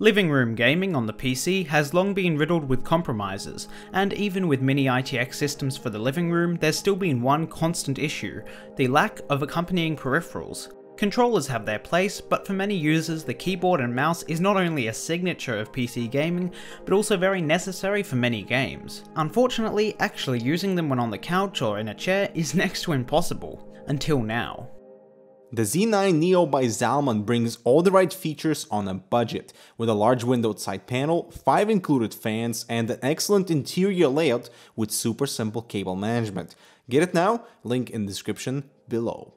Living room gaming on the PC has long been riddled with compromises, and even with mini ITX systems for the living room, there's still been one constant issue: the lack of accompanying peripherals. Controllers have their place, but for many users the keyboard and mouse is not only a signature of PC gaming, but also very necessary for many games. Unfortunately, actually using them when on the couch or in a chair is next to impossible. Until now. The Z9 Neo by Zalman brings all the right features on a budget, with a large windowed side panel, 5 included fans, and an excellent interior layout with super simple cable management. Get it now? Link in the description below.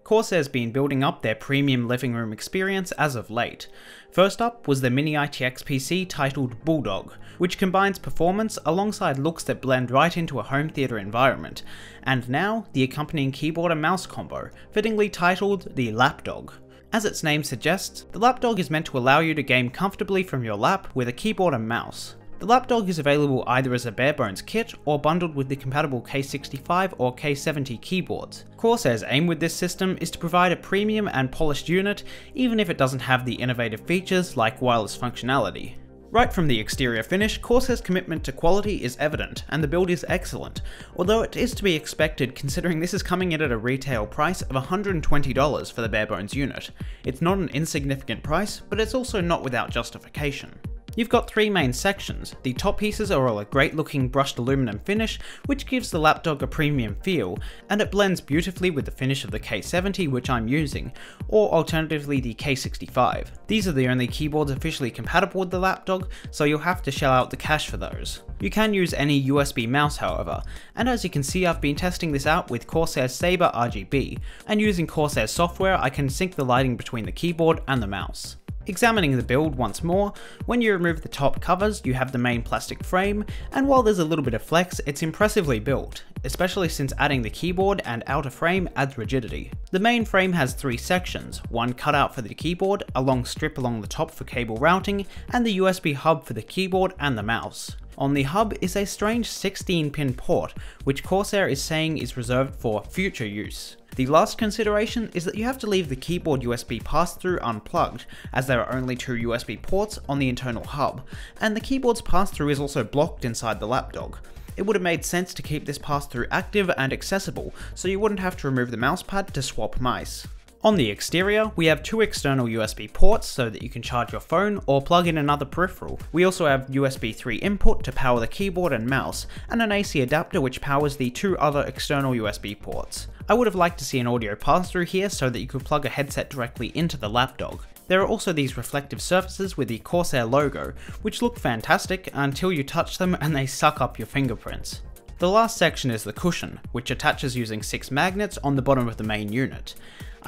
Corsair's been building up their premium living room experience as of late. First up was the mini ITX PC titled Bulldog, which combines performance alongside looks that blend right into a home theatre environment, and now the accompanying keyboard and mouse combo, fittingly titled the Lapdog. As its name suggests, the Lapdog is meant to allow you to game comfortably from your lap with a keyboard and mouse. The Lapdog is available either as a bare-bones kit or bundled with the compatible K65 or K70 keyboards. Corsair's aim with this system is to provide a premium and polished unit, even if it doesn't have the innovative features like wireless functionality. Right from the exterior finish, Corsair's commitment to quality is evident, and the build is excellent, although it is to be expected considering this is coming in at a retail price of $120 for the bare-bones unit. It's not an insignificant price, but it's also not without justification. You've got 3 main sections. The top pieces are all a great looking brushed aluminum finish, which gives the Lapdog a premium feel, and it blends beautifully with the finish of the K70 which I'm using, or alternatively the K65. These are the only keyboards officially compatible with the Lapdog, so you'll have to shell out the cash for those. You can use any USB mouse however, and as you can see I've been testing this out with Corsair Sabre RGB, and using Corsair software I can sync the lighting between the keyboard and the mouse. Examining the build once more, when you remove the top covers you have the main plastic frame, and while there's a little bit of flex, it's impressively built, especially since adding the keyboard and outer frame adds rigidity. The main frame has 3 sections, one cutout for the keyboard, a long strip along the top for cable routing, and the USB hub for the keyboard and the mouse. On the hub is a strange 16-pin port, which Corsair is saying is reserved for future use. The last consideration is that you have to leave the keyboard USB pass-through unplugged, as there are only 2 USB ports on the internal hub, and the keyboard's pass-through is also blocked inside the Lapdog. It would have made sense to keep this pass-through active and accessible, so you wouldn't have to remove the mousepad to swap mice. On the exterior, we have 2 external USB ports so that you can charge your phone or plug in another peripheral. We also have USB 3 input to power the keyboard and mouse, and an AC adapter which powers the 2 other external USB ports. I would have liked to see an audio pass-through here so that you could plug a headset directly into the Lapdog. There are also these reflective surfaces with the Corsair logo, which look fantastic until you touch them and they suck up your fingerprints. The last section is the cushion, which attaches using 6 magnets on the bottom of the main unit.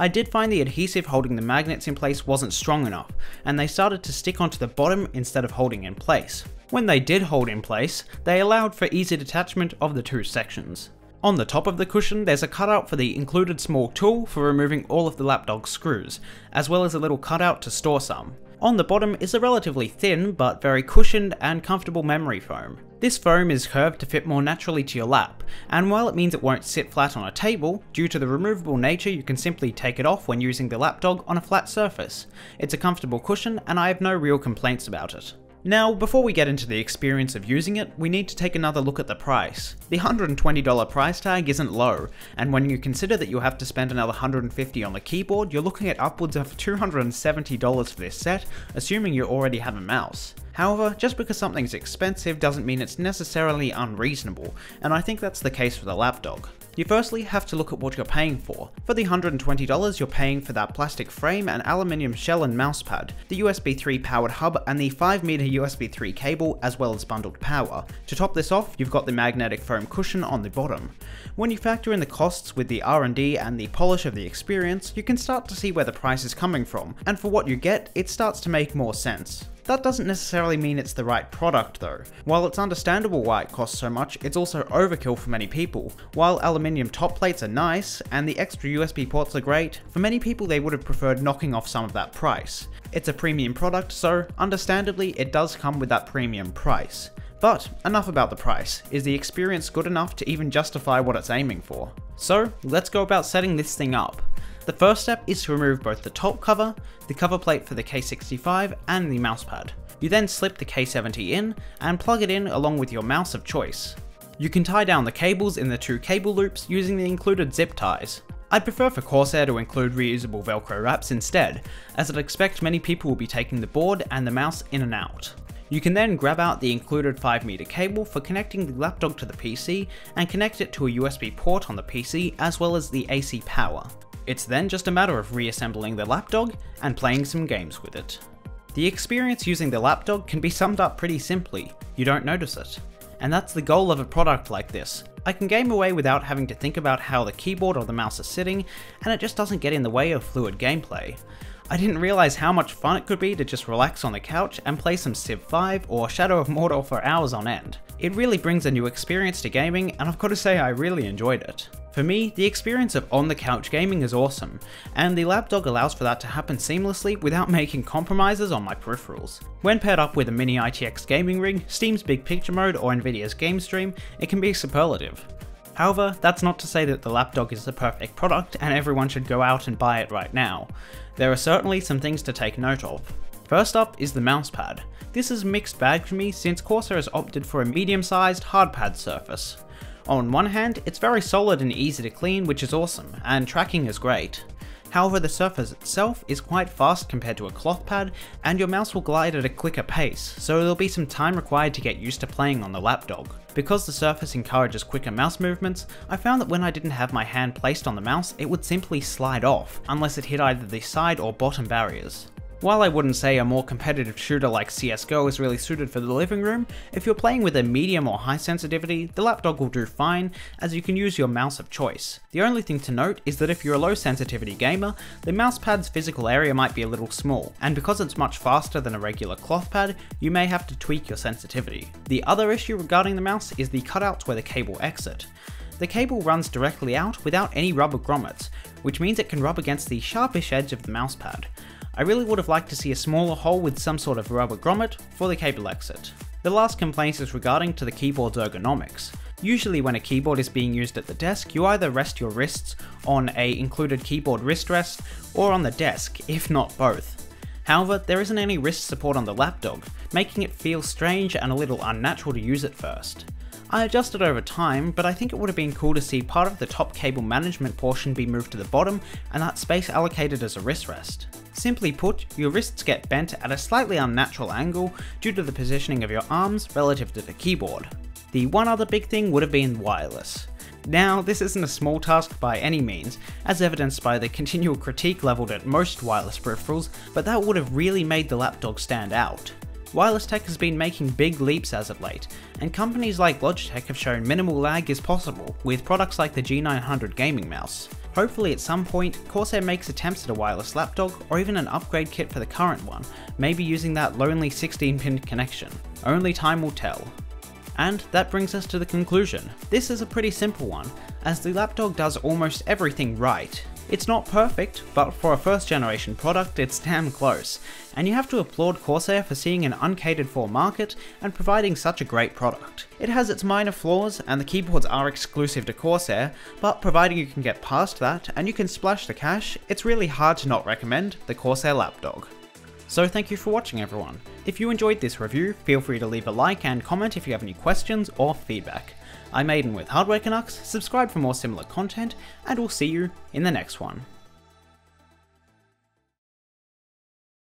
I did find the adhesive holding the magnets in place wasn't strong enough, and they started to stick onto the bottom instead of holding in place. When they did hold in place, they allowed for easy detachment of the 2 sections. On the top of the cushion there's a cutout for the included small tool for removing all of the Lapdog screws, as well as a little cutout to store some. On the bottom is a relatively thin but very cushioned and comfortable memory foam. This foam is curved to fit more naturally to your lap, and while it means it won't sit flat on a table, due to the removable nature you can simply take it off when using the Lapdog on a flat surface. It's a comfortable cushion and I have no real complaints about it. Now, before we get into the experience of using it, we need to take another look at the price. The $120 price tag isn't low, and when you consider that you'll have to spend another $150 on the keyboard, you're looking at upwards of $270 for this set, assuming you already have a mouse. However, just because something's expensive doesn't mean it's necessarily unreasonable, and I think that's the case for the Lapdog. You firstly have to look at what you're paying for. For the $120 you're paying for that plastic frame and aluminium shell and mousepad, the USB 3 powered hub and the 5-meter USB 3 cable as well as bundled power. To top this off, you've got the magnetic foam cushion on the bottom. When you factor in the costs with the R&D and the polish of the experience, you can start to see where the price is coming from, and for what you get, it starts to make more sense. That doesn't necessarily mean it's the right product though. While it's understandable why it costs so much, it's also overkill for many people. While aluminium top plates are nice, and the extra USB ports are great, for many people they would have preferred knocking off some of that price. It's a premium product, so understandably it does come with that premium price. But enough about the price. Is the experience good enough to even justify what it's aiming for? So let's go about setting this thing up. The first step is to remove both the top cover, the cover plate for the K65 and the mousepad. You then slip the K70 in and plug it in along with your mouse of choice. You can tie down the cables in the 2 cable loops using the included zip ties. I'd prefer for Corsair to include reusable Velcro wraps instead, as I'd expect many people will be taking the board and the mouse in and out. You can then grab out the included 5-meter cable for connecting the lapdog to the PC and connect it to a USB port on the PC as well as the AC power. It's then just a matter of reassembling the lapdog and playing some games with it. The experience using the lapdog can be summed up pretty simply, you don't notice it. And that's the goal of a product like this. I can game away without having to think about how the keyboard or the mouse is sitting, and it just doesn't get in the way of fluid gameplay. I didn't realise how much fun it could be to just relax on the couch and play some Civ 5 or Shadow of Mordor for hours on end. It really brings a new experience to gaming, and I've got to say I really enjoyed it. For me, the experience of on-the-couch gaming is awesome, and the lapdog allows for that to happen seamlessly without making compromises on my peripherals. When paired up with a mini ITX gaming rig, Steam's Big Picture mode or Nvidia's Game Stream, it can be superlative. However, that's not to say that the lapdog is the perfect product and everyone should go out and buy it right now. There are certainly some things to take note of. First up is the mousepad. This is a mixed bag for me since Corsair has opted for a medium-sized hardpad surface. On one hand, it's very solid and easy to clean, which is awesome, and tracking is great. However, the surface itself is quite fast compared to a cloth pad, and your mouse will glide at a quicker pace, so there'll be some time required to get used to playing on the lapdog. Because the surface encourages quicker mouse movements, I found that when I didn't have my hand placed on the mouse, it would simply slide off, unless it hit either the side or bottom barriers. While I wouldn't say a more competitive shooter like CSGO is really suited for the living room, if you're playing with a medium or high sensitivity, the lapdog will do fine, as you can use your mouse of choice. The only thing to note is that if you're a low sensitivity gamer, the mousepad's physical area might be a little small, and because it's much faster than a regular cloth pad, you may have to tweak your sensitivity. The other issue regarding the mouse is the cutouts where the cable exit. The cable runs directly out without any rubber grommets, which means it can rub against the sharpish edge of the mousepad. I really would have liked to see a smaller hole with some sort of rubber grommet for the cable exit. The last complaint is regarding to the keyboard's ergonomics. Usually when a keyboard is being used at the desk, you either rest your wrists on a included keyboard wrist rest or on the desk, if not both. However, there isn't any wrist support on the lapdog, making it feel strange and a little unnatural to use at first. I adjusted over time, but I think it would have been cool to see part of the top cable management portion be moved to the bottom and that space allocated as a wrist rest. Simply put, your wrists get bent at a slightly unnatural angle due to the positioning of your arms relative to the keyboard. The one other big thing would have been wireless. Now, this isn't a small task by any means, as evidenced by the continual critique levelled at most wireless peripherals, but that would have really made the lapdog stand out. Wireless tech has been making big leaps as of late, and companies like Logitech have shown minimal lag is possible with products like the G900 gaming mouse. Hopefully at some point, Corsair makes attempts at a wireless lapdog or even an upgrade kit for the current one, maybe using that lonely 16-pin connection. Only time will tell. And that brings us to the conclusion. This is a pretty simple one, as the lapdog does almost everything right. It's not perfect, but for a first generation product it's damn close, and you have to applaud Corsair for seeing an uncatered for market and providing such a great product. It has its minor flaws, and the keyboards are exclusive to Corsair, but providing you can get past that and you can splash the cash, it's really hard to not recommend the Corsair Lapdog. So thank you for watching everyone. If you enjoyed this review, feel free to leave a like and comment if you have any questions or feedback. I'm Aiden with Hardware Canucks, subscribe for more similar content, and we'll see you in the next one.